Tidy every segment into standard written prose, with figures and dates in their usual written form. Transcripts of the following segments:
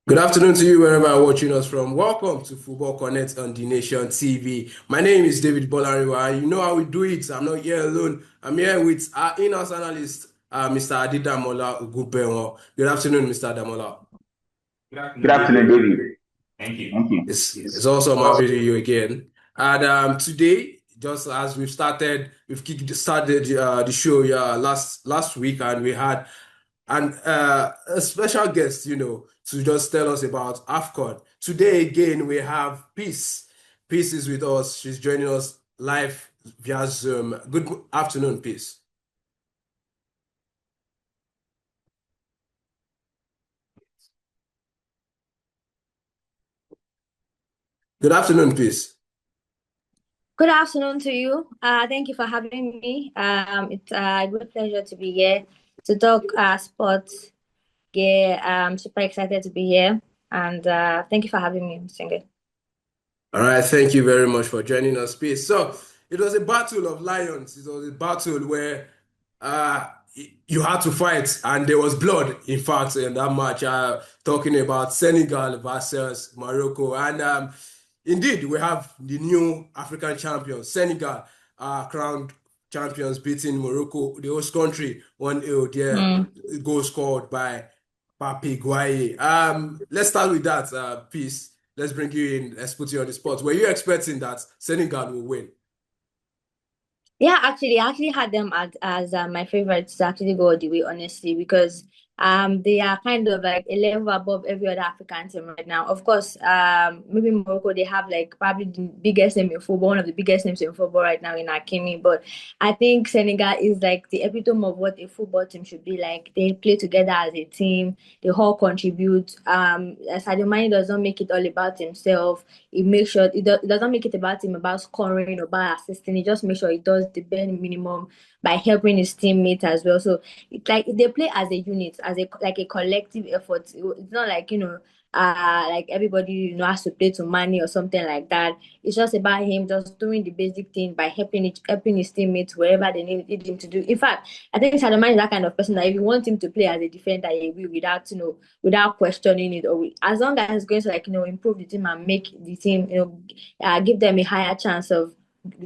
Good afternoon to you wherever you're watching us from. Welcome to Football Connect on the Nation TV. My name is David Bolariwa, and you know how we do it. I'm not here alone. I'm here with our in-house analyst, Mr. Adidamola Ugupewo. Good afternoon, Mr. Damola. Good afternoon, David. Thank you. Thank you. It's awesome having you again. And today, just as we've started the show last week, and we had a special guest, to just tell us about Afcon. Today again, we have Peace. Peace is with us. She's joining us live via Zoom. Good afternoon, Peace. Good afternoon, Peace. Good afternoon to you. Thank you for having me. It's a great pleasure to be here to talk sports. Yeah, I'm super excited to be here, and thank you for having me, Single. All right, thank you very much for joining us, Peace. So it was a battle of lions. It was a battle where you had to fight, and there was blood, in fact, in that match. Talking about Senegal versus Morocco, and indeed, we have the new African champions, Senegal, crowned champions, beating Morocco, the host country, 1-0. There, goal scored by Pape Gueye. Let's start with that, Peace. Let's bring you in. Let's put you on the spot. Were you expecting that Senegal will win? Yeah, actually, I actually had them as my favorites to actually go all the way, honestly, because they are kind of like a level above every other African team right now. Of course, maybe Morocco, they have like probably the biggest name in football, one of the biggest names in football right now in Hakimi. But I think Senegal is like the epitome of what a football team should be like. They play together as a team, they all contribute. Sadio Mane does not make it all about himself. He makes sure it doesn't make it about him about scoring or about assisting. He just makes sure he does the bare minimum by helping his teammates as well. So it's like they play as a unit, as a collective effort. It's not like like everybody has to play to money or something like that. It's just about him just doing the basic thing by helping his teammates wherever they need him to do. In fact, I think Salomon is that kind of person that if you want him to play as a defender, he will without without questioning it, or as long as he's going to improve the team and make the team give them a higher chance of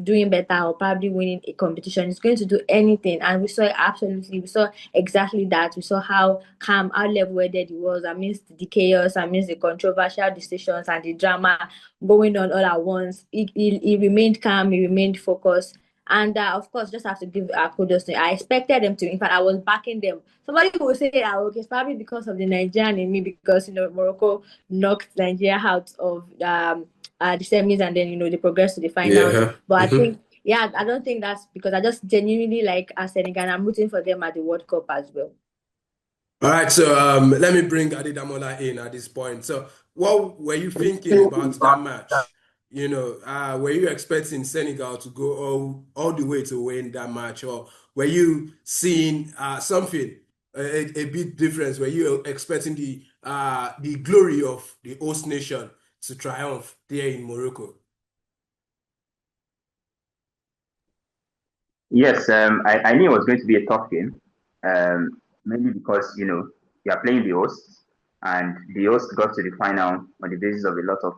doing better or probably winning a competition. It's going to do anything, and we saw it absolutely. We saw exactly that. We saw how calm, how level-headed he was amidst the chaos, amidst the controversial decisions and the drama going on all at once. He remained calm. He remained focused. And of course, just have to give kudos to him. I expected them to. In fact, I was backing them. Somebody will say, okay, it's probably because of the Nigerian in me, because Morocco knocked Nigeria out of the semis, and then they progress to the finals. Yeah. But I think, yeah, I don't think that's because I just genuinely like Senegal, and I'm rooting for them at the World Cup as well. All right, so let me bring Adidamola in at this point. So, what were you thinking about that match? Were you expecting Senegal to go all the way to win that match, or were you seeing something a big difference? Were you expecting the glory of the host nation to triumph there in Morocco? Yes, I knew it was going to be a tough game, mainly because you are playing the host, and the host got to the final on the basis of a lot of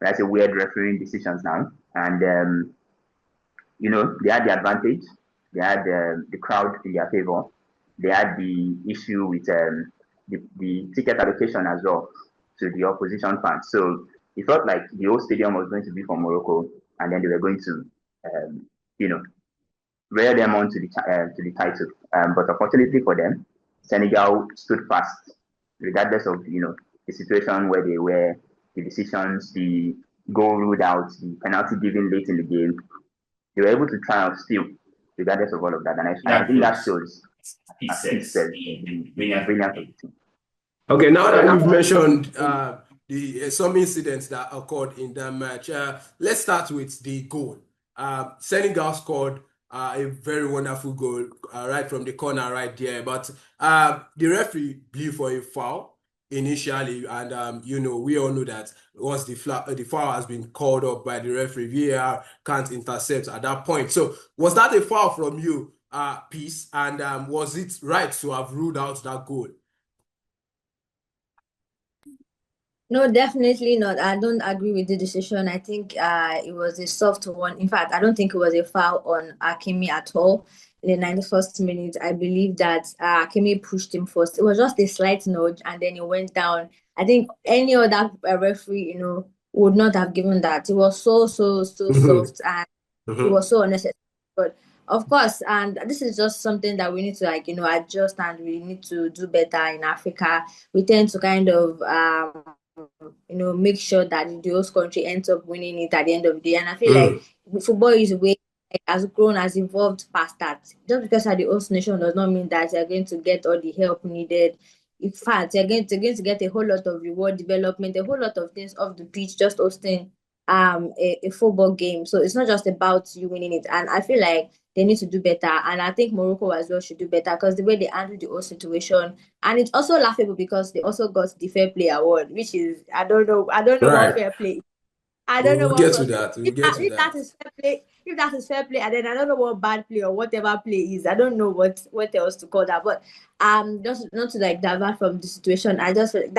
let's say weird refereeing decisions now, and they had the advantage, they had the crowd in their favor, they had the issue with the ticket allocation as well to the opposition fans. So it felt like the whole stadium was going to be for Morocco, and then they were going to, you know, rear them on to the title. But unfortunately for them, Senegal stood fast, regardless of the situation where they were, the decisions, the goal ruled out, the penalty given late in the game. They were able to triumph still, regardless of all of that. And I think that shows, as Pete said, the brilliance of the team. Okay, now that you've mentioned some incidents that occurred in that match, let's start with the goal. Senegal scored a very wonderful goal right from the corner right there, but the referee blew for a foul initially, and we all know that once the foul has been called up by the referee, VAR can't intercept at that point. So was that a foul from you, Peace? And was it right to have ruled out that goal? No, definitely not. I don't agree with the decision. I think it was a soft one. In fact, I don't think it was a foul on Akimi at all. In the 91st minute, I believe that Akimi pushed him first. It was just a slight nudge, and then he went down. I think any other referee, would not have given that. It was so, so, so Mhm. soft, and it Mhm. was so unnecessary. But of course, and this is just something that we need to adjust, and we need to do better in Africa. We tend to kind of make sure that the host country ends up winning it at the end of the day. And I feel like Mm. football is way has grown, has evolved past that. Just because you're the host nation does not mean that you're going to get all the help needed. In fact, you're going to get a whole lot of reward development, a whole lot of things off the pitch, just hosting a football game. So it's not just about you winning it. And I feel like they need to do better. And I think Morocco as well should do better because the way they handle the whole situation, and it's also laughable because they also got the fair play award, which is I don't know what Right. fair play is. I don't know We'll what get to fair play. that. We'll If get that, to if that that. is fair play, if that is fair play, and then I don't know what bad play or whatever play is. I don't know what else to call that. But just not to like divert from the situation. I just feel like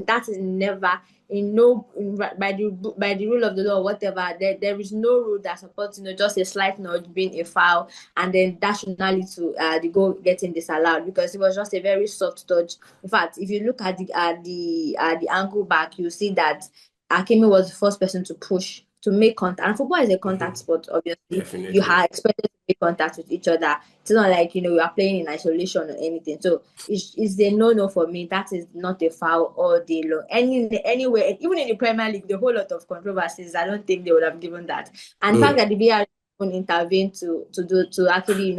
that is never in no in, by the rule of the law, whatever. There is no rule that supports just a slight nudge being a foul, and then that should not lead to the goal getting disallowed because it was just a very soft touch. In fact, if you look at the angle back, you see that Akimi was the first person to push to make contact. And football is a contact Mhm. sport, obviously. You Definitely. are expected to make contact with each other. It's not like you are playing in isolation or anything. So it's a no for me. That is not a foul all day long. Anywhere, even in the Premier League, the whole lot of controversies. I don't think they would have given that. And the fact Mm. that the VR intervened to actually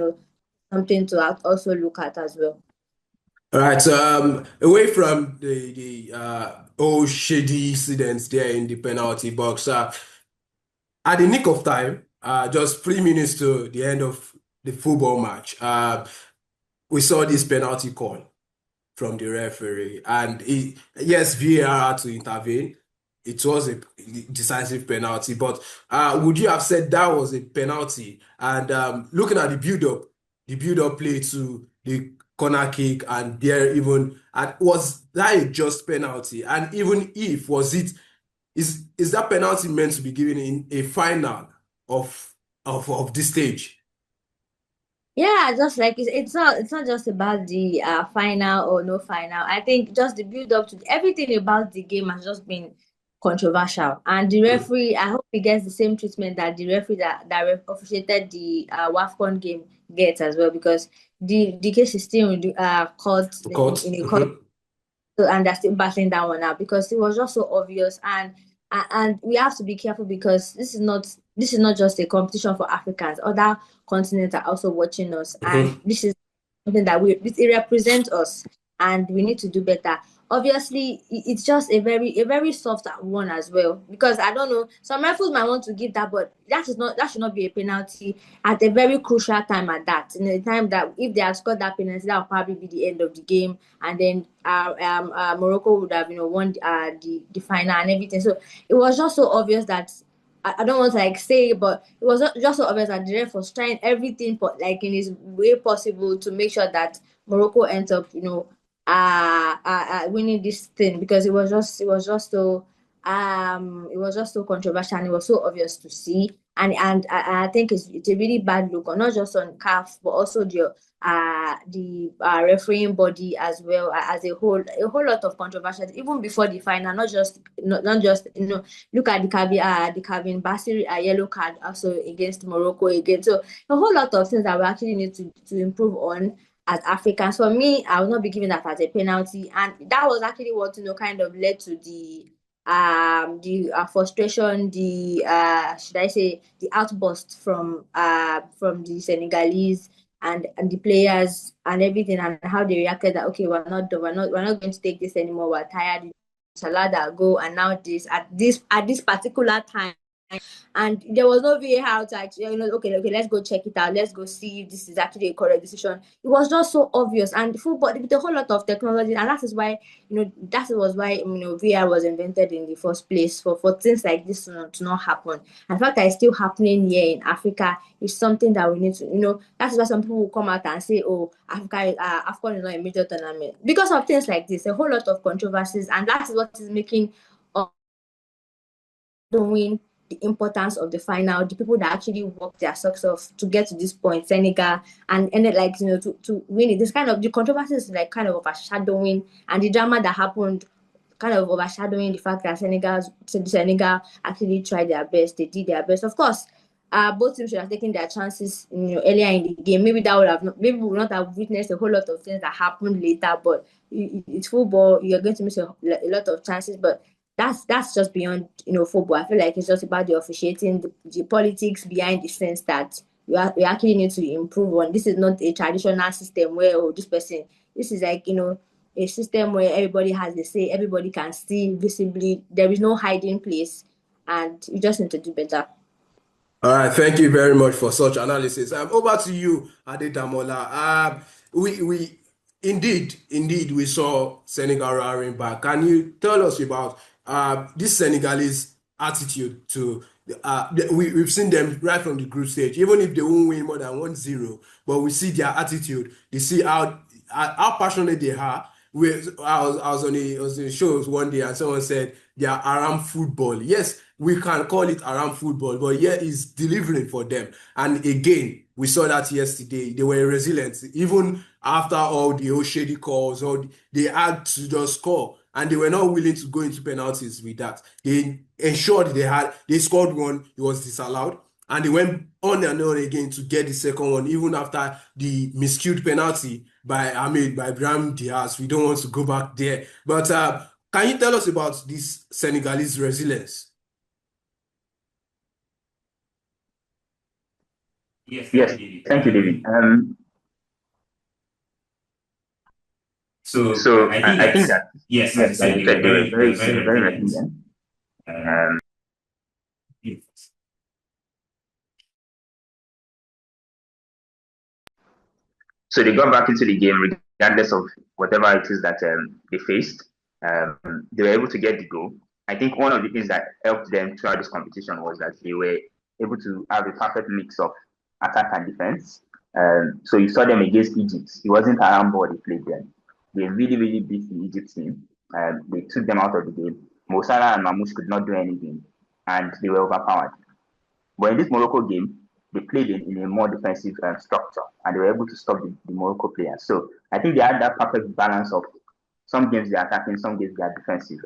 something to also look at as well. All right. So away from the old shady incidents there in the penalty box, at the nick of time, just 3 minutes to the end of the football match, we saw this penalty call from the referee. And yes, VAR had to intervene. It was a decisive penalty, but would you have said that was a penalty? And looking at the build-up play to the corner kick, and there even and was that a just penalty? And even if was it is that penalty meant to be given in a final of of this stage? Yeah, just like it's not just about the final or no final. I think just the build up to everything about the game has just been controversial. And the Mm. referee, I hope he gets the same treatment that the referee that officiated the WAFCON game gets as well, because the case is still in the court Court. in a court. Mhm. So, and they're still battling that one out because it was just so obvious. And we have to be careful because this is not just a competition for Africans. Other continents are also watching us, and Mhm. this is something that it represents us, and we need to do better. Obviously, it's just a very soft one as well, because I don't know, some referees might want to give that, but that should not be a penalty at a very crucial time, at that in a time that if they had scored that penalty, that would probably be the end of the game, and then Morocco would have won the final and everything. So it was just so obvious that I don't want to like say, but it was just so obvious that the ref was trying everything for like in his way possible to make sure that Morocco ends up winning this thing, because it was just so controversial, and it was so obvious to see. And I think it's a really bad look, not just on CAF but also the refereeing body as well, as a whole lot of controversies even before the final, not just look at the Kevin Basiri yellow card also against Morocco again. So a whole lot of things that we actually need to improve on as Africans. For me, I will not be giving that as a penalty, and that was actually what kind of led to the frustration, the should I say the outburst from the Senegalese and the players and everything, and how they reacted that okay, we're not going to take this anymore, we're tired. Salada go, and now this particular time, and there was no VAR to actually, okay, let's go check it out. Let's go see if this is actually a correct decision. It was just so obvious, and football with a whole lot of technology, and that was why VAR was invented in the first place, for things like this to not happen. And the fact that it's still happening here in Africa is something that we need to, that's why some people will come out and say, oh, Afcon is not a major tournament because of things like this, a whole lot of controversies, and that is what is making knowing the importance of the final, the people that actually worked their socks off to get to this point, Senegal, and ended like to win it. This kind of the controversy is like kind of overshadowing, and the drama that happened kind of overshadowing the fact that Senegal actually tried their best. They did their best. Of course, both teams should have taken their chances, earlier in the game. Maybe that would have maybe we would not have witnessed a whole lot of things that happened later. But it's football. You're going to miss a lot of chances. But that's just beyond football. I feel like it's just about the officiating, the politics behind the sense that we actually need to improve on. This is not a traditional system where this person. This is like a system where everybody has the say, everybody can see visibly. There is no hiding place, and we just need to do better. All right, thank you very much for such analysis. Over to you, Adedamola. We indeed we saw Senegal roaring back. Can you tell us about this Senegalese attitude to we've seen them right from the group stage, even if they won't win more than 1-0, but we see their attitude. They see how passionate they are. I was on the shows one day and someone said they are around football. Yes, we can call it around football, but yeah, it's delivering for them. And again, we saw that yesterday. They were resilient, even after all the old shady calls, or they had to just score, and they were not willing to go into penalties with that. They ensured they scored one, it was disallowed, and they went on and on again to get the second one, even after the miscued penalty by Brahim Diaz. We don't want to go back there, but can you tell us about this Senegalese resilience? Yes, thank you, David. So I think that yes, like you said, they were very resilient. Um, so they got back into the game regardless of whatever it is that they faced. They were able to get the goal. I think one of the things that helped them throughout this competition was that they were able to have a perfect mix of attack and defense. So you saw them against Egypt. It wasn't around ball they played them. They really beat the Egypt team. They took them out of the game. Mo Salah and Mamouche could not do anything, and they were overpowered. But in this Morocco game, they played in a more defensive structure, and they were able to stop the Morocco players. So I think they had that perfect balance of some games they're attacking, some games they're defensive.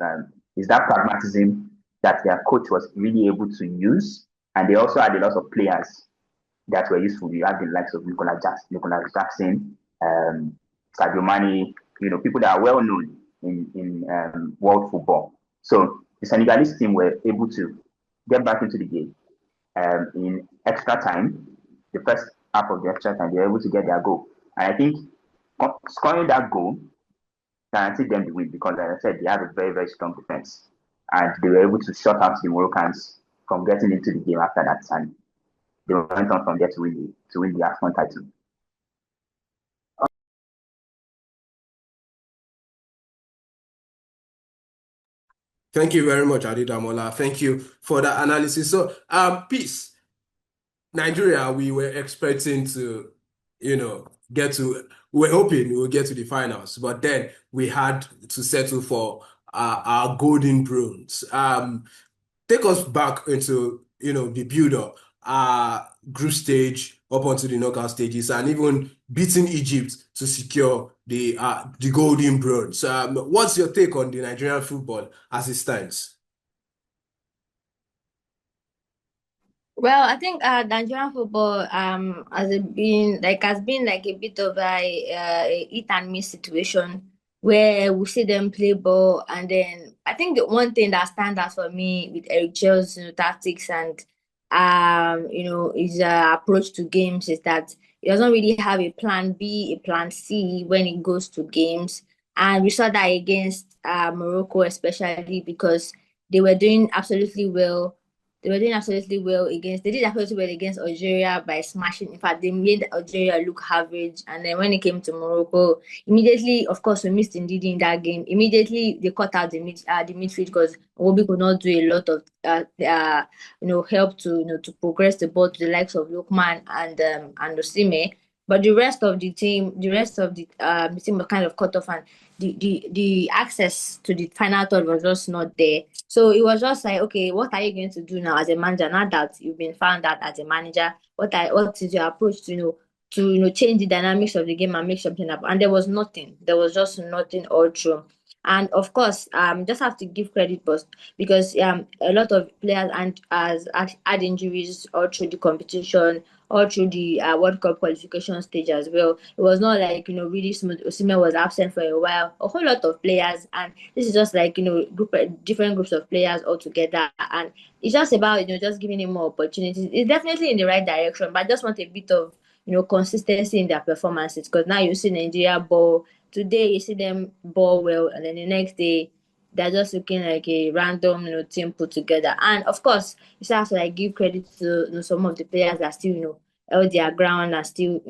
Is that pragmatism that their coach was really able to use, and they also had a lot of players that were useful. You had the likes of Nicolas Jackson, Sadio Mane, people that are well known in world football. So the Senegalese team were able to get back into the game in extra time. The first half of the extra time, they were able to get their goal. And I think scoring that goal guaranteed them the win because, as I said, they have a very strong defense. And they were able to shut out the Moroccans from getting into the game after that. And they went on from there to win the Afcon title. Thank you very much, Adedamola. Thank you for that analysis. So, peace. Nigeria, we were expecting to, we were hoping we would get to the finals, but then we had to settle for our golden bronze. Take us back into, the build-up, group stage up onto the knockout stages, and even beating Egypt to secure the golden bronze. What's your take on the Nigerian football as it stands? Well, I think Nigerian football has been like a bit of a hit and miss situation where we see them play ball, and then I think the one thing that stands out for me with Eric Chell's tactics and his approach to games is that he doesn't really have a plan B, a plan C when it goes to games, and we saw that against Morocco especially because they were doing absolutely well they did absolutely well against Algeria by smashing. In fact, they made Algeria look average. And then when it came to Morocco, immediately, of course, we missed Ndidi in that game. Immediately, they cut out the midfield because Obi could not do a lot of help to to progress the ball to the likes of Lukman and Osime. But the rest of the team was kind of cut off, and the access to the final third was just not there. So it was just like, okay, what are you going to do now as a manager? Now that you've been found out as a manager, what is your approach to change the dynamics of the game and make something up? And there was nothing. There was just nothing all through. And of course, just have to give credit, but because a lot of players and has had injuries all through the competition, all through the World Cup qualification stage as well. It was not like really smooth. Osimhen was absent for a while. A whole lot of players, and this is just like different groups of players all together, and it's just about just giving him more opportunities. It's definitely in the right direction, but I just want a bit of consistency in their performances, because now you see Nigeria ball today, you see them ball well, and then the next day they're just looking like a random team put together. And of course, you still have to like give credit to some of the players that still held their ground and still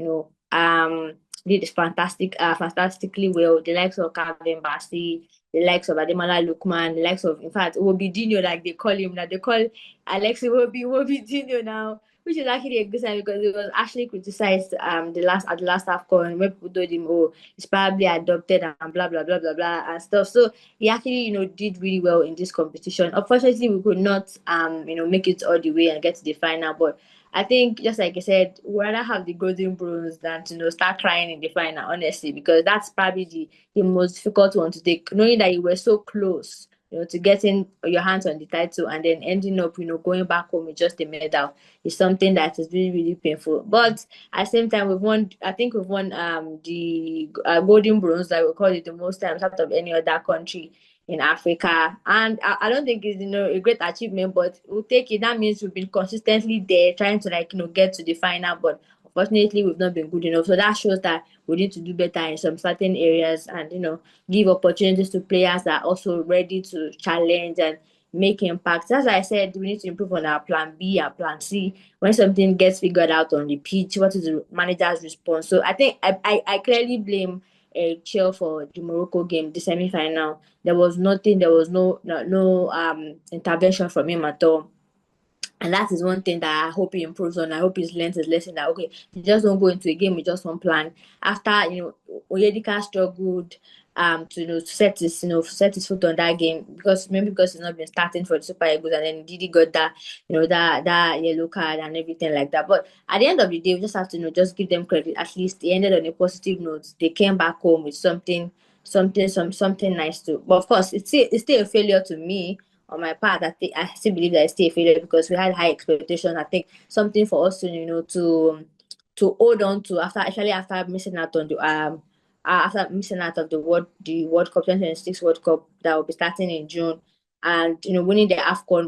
did fantastically well. The likes of Calvin Bassey, the likes of Ademola Lookman, the likes of, in fact, Wobi Dino, like they call him, that they call Alexi Wobi Dino now, which is actually a good sign, because it was actually criticized at the last Afcon, when people told him, oh, he's probably adopted and blah blah blah blah blah and stuff. So he actually did really well in this competition. Unfortunately, we could not make it all the way and get to the final, but I think, just like I said, we'd rather have the golden bronze than to start crying in the final, honestly, because that's probably the most difficult one to take, knowing that you were so close, to getting your hands on the title and then ending up, going back home with just a medal is something that is really, really painful. But at the same time, I think we've won the golden bronze, that we call it, the most times out of any other country in Africa. And I don't think it's a great achievement, but we'll take it. That means we've been consistently there trying to get to the final, but unfortunately we've not been good enough. So that shows that we need to do better in some certain areas, and give opportunities to players that are also ready to challenge and make impact. As I said, we need to improve on our plan B and plan C. When something gets figured out on the pitch, what is the manager's response? So I think I clearly blame Chill for the Morocco game, the semi-final. There was nothing. There was no intervention from him at all. And that is one thing that I hope he improves on. I hope he's learned his lesson, that okay, you just don't go into a game with just one plan. After Oyedika struggled to set his foot on that game, because maybe because he's not been starting for the Super Eagles, and then Didi got that that yellow card and everything like that. But at the end of the day, we just have to just give them credit. At least they ended on a positive note. They came back home with something nice too. But of course, it's still a failure to me on my part. I still believe that it's still a failure, because we had high expectations. I think something for us to to hold on to, after missing out on the after missing out of the World Cup 2026 World Cup that will be starting in June, and winning the Afcon.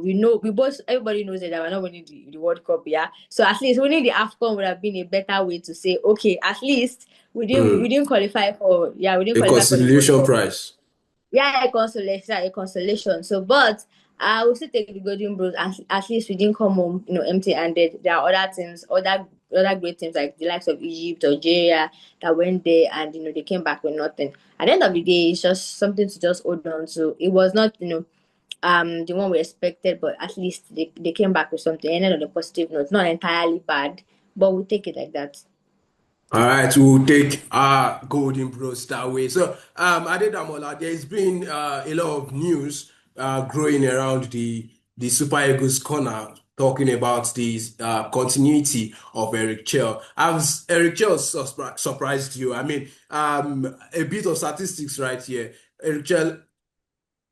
Everybody knows that we're not winning the World Cup, yeah. So at least winning the Afcon would have been a better way to say, okay, at least we didn't qualify for, we didn't A qualify for the World consolation Cup. prize. Yeah, a consolation. So, but I will still take the golden bros. At least we didn't come home, empty-handed. There are other teams, other great teams like the likes of Egypt, Algeria, that went there and they came back with nothing. At the end of the day, it's just something to just hold on to. It was not the one we expected, but at least they came back with something. Ended on a positive note. Not entirely bad, but we'll take it like that. All right, we'll take our golden bros that way. So, Adedamola, there's been a lot of news growing around the Super Eagles corner, talking about the continuity of Eric Chell. Has Eric Chell surprised you? I mean, a bit of statistics right here. Eric Chell,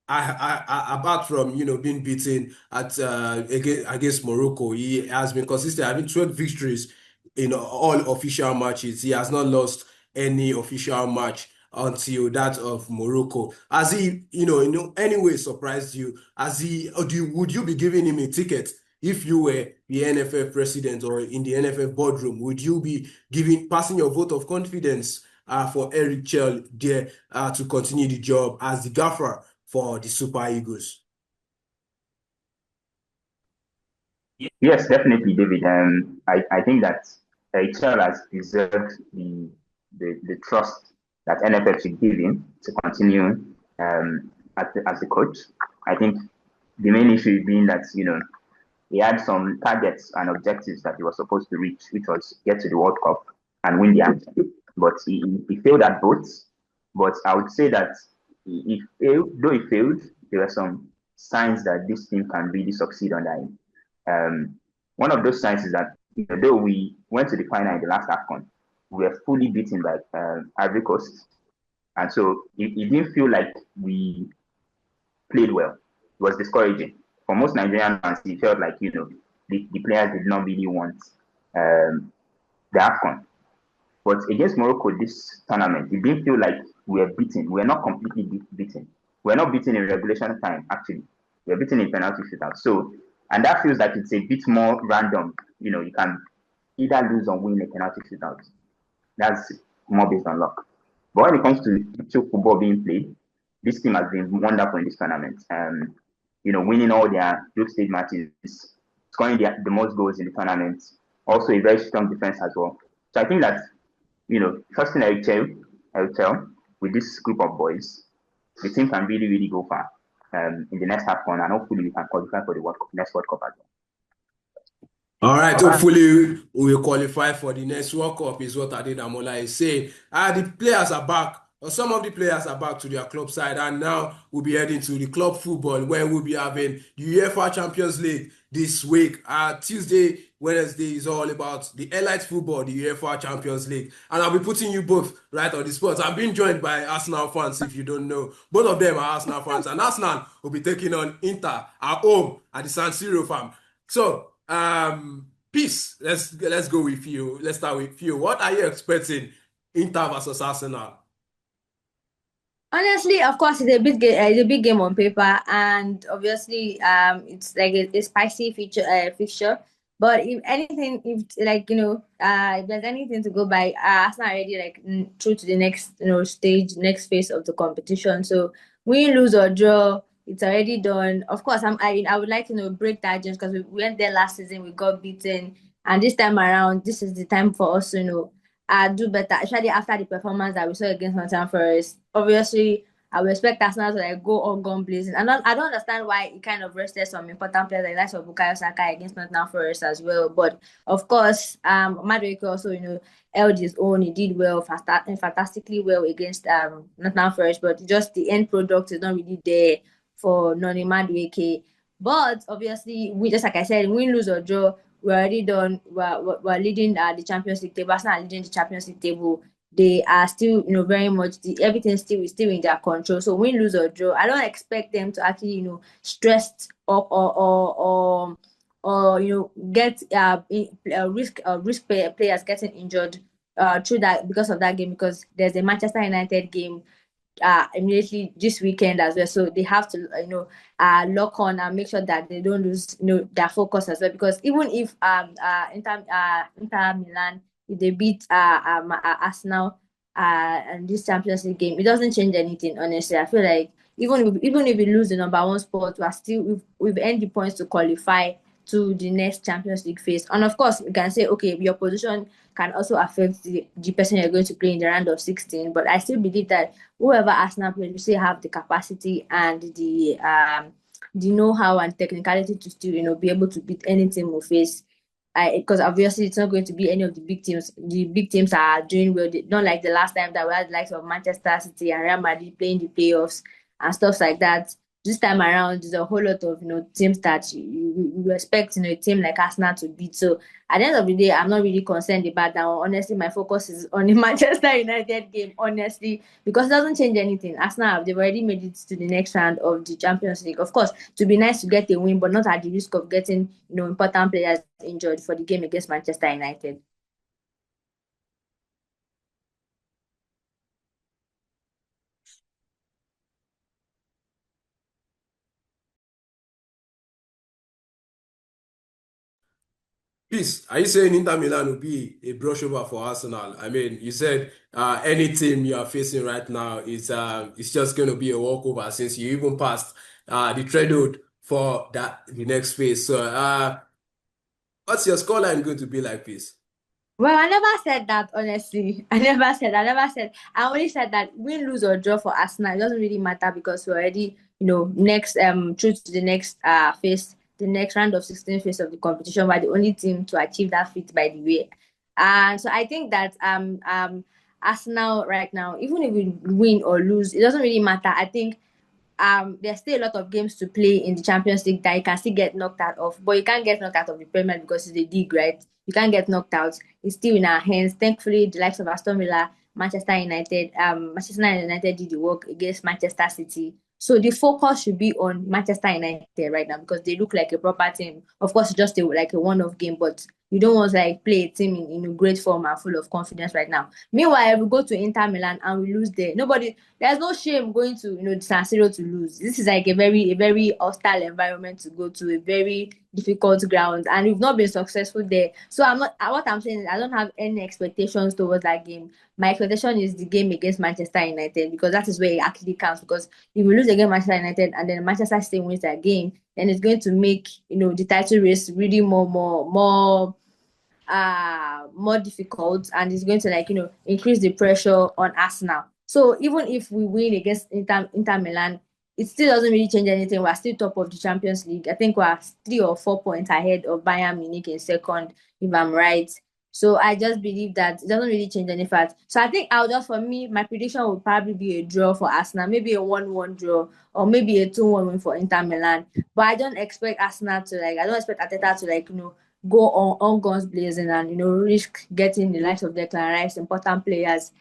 apart from being beaten against Morocco, he has been consistent, having 12 victories in all official matches. He has not lost any official match until that of Morocco. Has he, in any way surprised you? Has he, or would you be giving him a ticket if you were the NFF president or in the NFF boardroom? Would you be passing your vote of confidence for Eric Chell there to continue the job as the gaffer for the Super Eagles? Yes, definitely, David. I think that Rachel has deserved the trust that NFF should give him to continue as the coach. I think the main issue being that he had some targets and objectives that he was supposed to reach, which was get to the World Cup, and win the Afcon. But he failed at both. But I would say that he failed, though he failed, there were some signs that this team can really succeed under him. One of those signs is that though we went to the final in the last Afcon, we were fully beaten by Ivory Coast. And so it didn't feel like we played well. It was discouraging. For most Nigerian fans, it felt like, the players did not really want the Afcon. But against Morocco, this tournament, it didn't feel like we were beaten. We were not completely beaten. We were not beaten in regulation time, actually. We were beaten in penalty shootout. So, and that feels like it's a bit more random. You can either lose or win a penalty shootout. That's more based on luck. But when it comes to actual football being played, this team has been wonderful in this tournament. Winning all their group stage matches, scoring the most goals in the tournament, also a very strong defense as well. So I think that, first thing I will tell with this group of boys, the team can really, really go far in the next Afcon, and hopefully we can qualify for the next World Cup as well. All right, hopefully we will qualify for the next World Cup, is what Adedamola is saying. The players are back, or some of the players are back to their club side, and now we'll be heading to the club football, where we'll be having the UEFA Champions League this week. Tuesday, Wednesday is all about the elite football, the UEFA Champions League. And I'll be putting you both right on the spot. I'm being joined by Arsenal fans, if you don't know. Both of them are Arsenal fans, and Arsenal will be taking on Inter at home at the San Siro farm. So, Peace. Let's go with you. Let's start with you. What are you expecting Inter versus Arsenal? Honestly, of course, it's a big game on paper, and obviously, it's like a spicy fixture. But if anything, if if there's anything to go by, Arsenal already through to the next stage, next phase of the competition. So win, lose or draw, it's already done. Of course, I would like to break that just because we went there last season, we got beaten, and this time around, this is the time for us to do better, especially after the performance that we saw against Nottingham Forest. Obviously, I would expect Arsenal to go all gun blazing. And I don't understand why it kind of rested some important players like that of Bukayo Saka against Nottingham Forest as well. But of course, Madueke also held his own. He did well, fantastically well against Nottingham Forest. But just the end product is not really there for Noni Madueke. But obviously, we just like I said, win, lose or draw, we're already done. We're leading the Champions League table. Arsenal are leading the Champions League table. They are still, very much everything is still in their control. So win, lose or draw, I don't expect them to actually, stressed up or get risk players getting injured through that because of that game, because there's a Manchester United game immediately this weekend as well. So they have to, lock on and make sure that they don't lose, their focus as well. Because even if Inter Milan, if they beat Arsenal and this Champions League game, it doesn't change anything. Honestly, I feel like even if we lose the number one spot, we've earned the points to qualify to the next Champions League phase. And of course, we can say, okay, your position can also affect the person you're going to play in the round of 16. But I still believe that whoever Arsenal plays, we still have the capacity and the know-how and technicality to still, be able to beat any team we face. Because obviously it's not going to be any of the big teams. The big teams are doing well. Not like the last time that we had the likes of Manchester City and Real Madrid playing the playoffs and stuff like that. This time around, there's a whole lot of teams that you expect a team like Arsenal to beat. So at the end of the day, I'm not really concerned about that. Honestly, my focus is on the Manchester United game. Honestly, because it doesn't change anything. Arsenal, they've already made it to the next round of the Champions League. Of course, to be nice to get a win, but not at the risk of getting important players injured for the game against Manchester United. Peace. Are you saying Inter Milan will be a brush over for Arsenal? I mean, you said any team you are facing right now is it's just going to be a walkover since you even passed the threshold for the next phase. So, what's your scoreline going to be like, Peace? Well, I never said that, honestly. I never said. I only said that win, lose or draw for Arsenal, it doesn't really matter because we're already, next through to the next phase, the next round of 16 phase of the competition. We're the only team to achieve that feat, by the way. And so I think that Arsenal right now, even if we win or lose, it doesn't really matter. I think there's still a lot of games to play in the Champions League that you can still get knocked out of, but you can't get knocked out of the Premier League because it's the league, right? You can't get knocked out. It's still in our hands. Thankfully, the likes of Aston Villa, Manchester United did the work against Manchester City. So the focus should be on Manchester United right now because they look like a proper team. Of course, it's just like a one-off game, but you don't want to like play a team in a great form and full of confidence right now. Meanwhile, we go to Inter Milan and we lose there. There's no shame going to the San Siro to lose. This is like a very hostile environment to go to, a very difficult ground, and we've not been successful there. So I'm not. What I'm saying is I don't have any expectations towards that game. My expectation is the game against Manchester United because that is where it actually counts. Because if we lose against Manchester United and then Manchester City wins that game, then it's going to make the title race really more difficult, and it's going to increase the pressure on Arsenal. So even if we win against Inter Milan, it still doesn't really change anything. We're still top of the Champions League. I think we're 3 or 4 points ahead of Bayern Munich in second, if I'm right. So I just believe that it doesn't really change any fact. So I think for me, my prediction would probably be a draw for Arsenal, maybe a 1-1 draw, or maybe a 2-1 win for Inter Milan. But I don't expect Arsenal to I don't expect Ateta to go on guns blazing and risk getting the likes of Declan Rice, important players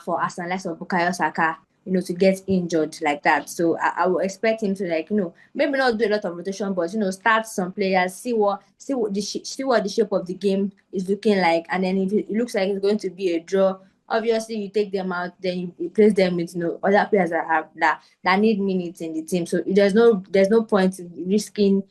for Arsenal, likes of Bukayo Saka, to get injured like that. So I would expect him to maybe not do a lot of rotation, but start some players, see what the shape of the game is looking like, and then if it looks like it's going to be a draw, obviously you take them out, then you replace them with other players that need minutes in the team. So there's no point in risking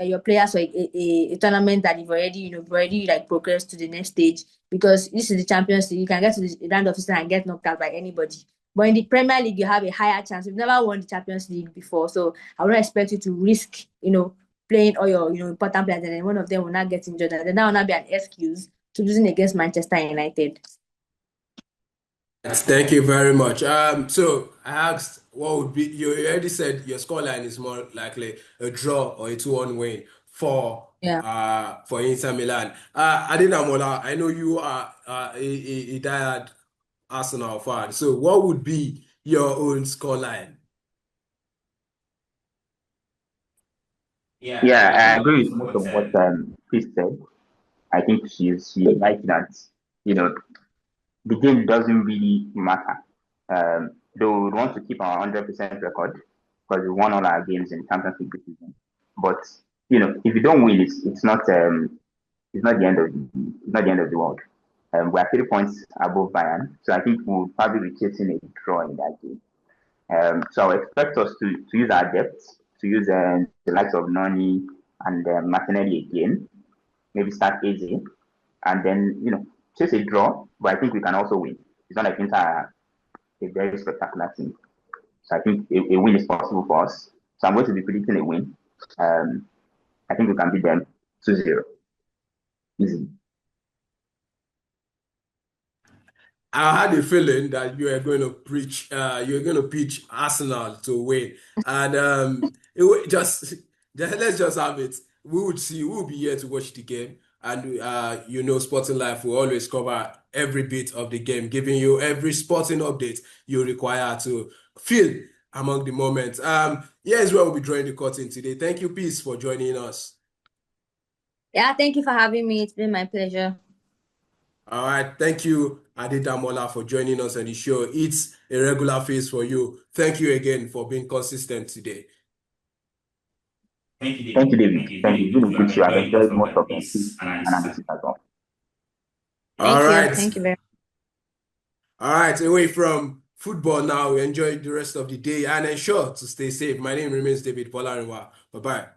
your players for a tournament that you've already like progressed to the next stage, because this is the Champions League. You can get to the round of season and get knocked out by anybody. But in the Premier League, you have a higher chance. You've never won the Champions League before, so I wouldn't expect you to risk, playing all your important players, and then one of them will not get injured, and then that will not be an excuse to losing against Manchester United. Thank you very much. So I asked what would be, you already said your scoreline is more likely a draw or a 2-1 win Yeah. for Inter Milan. Adedamola, I know you are a diehard Arsenal fan. So what would be your own scoreline? Yeah, I agree with most of what Chris said. I think she's right that you know the game doesn't really matter. Though we want to keep our 100% record because we won all our games in Champions League this season. But if you don't win, it's not the end of the world. We are 3 points above Bayern, so I think we'll probably be chasing a draw in that game. So I expect us to use our depth, to use the likes of Noni and Martinelli again, maybe start easy, and then chase a draw. But I think we can also win. It's not like Inter are a very spectacular team, so I think a win is possible for us. So I'm going to be predicting a win. I think we can beat them 2-0 easy. I had a feeling that you're going to pitch Arsenal to win, and let's just have it. We would see. We'll be here to watch the game, and Sporting Life will always cover every bit of the game, giving you every sporting update you require to feel among the moments. Here's where we'll be drawing the curtain today. Thank you, Peace, for joining us. Yeah, thank you for having me. It's been my pleasure. All right. Thank you, Adedamola, for joining us on the show. It's a regular face for you. Thank you again for being consistent today. Thank you, David. Thank you. It's been a good show. I've enjoyed most of the analysis as well. All right. Thank you very much. All right. Away from football now. Enjoy the rest of the day and ensure to stay safe. My name remains David Polariwa. Bye-bye.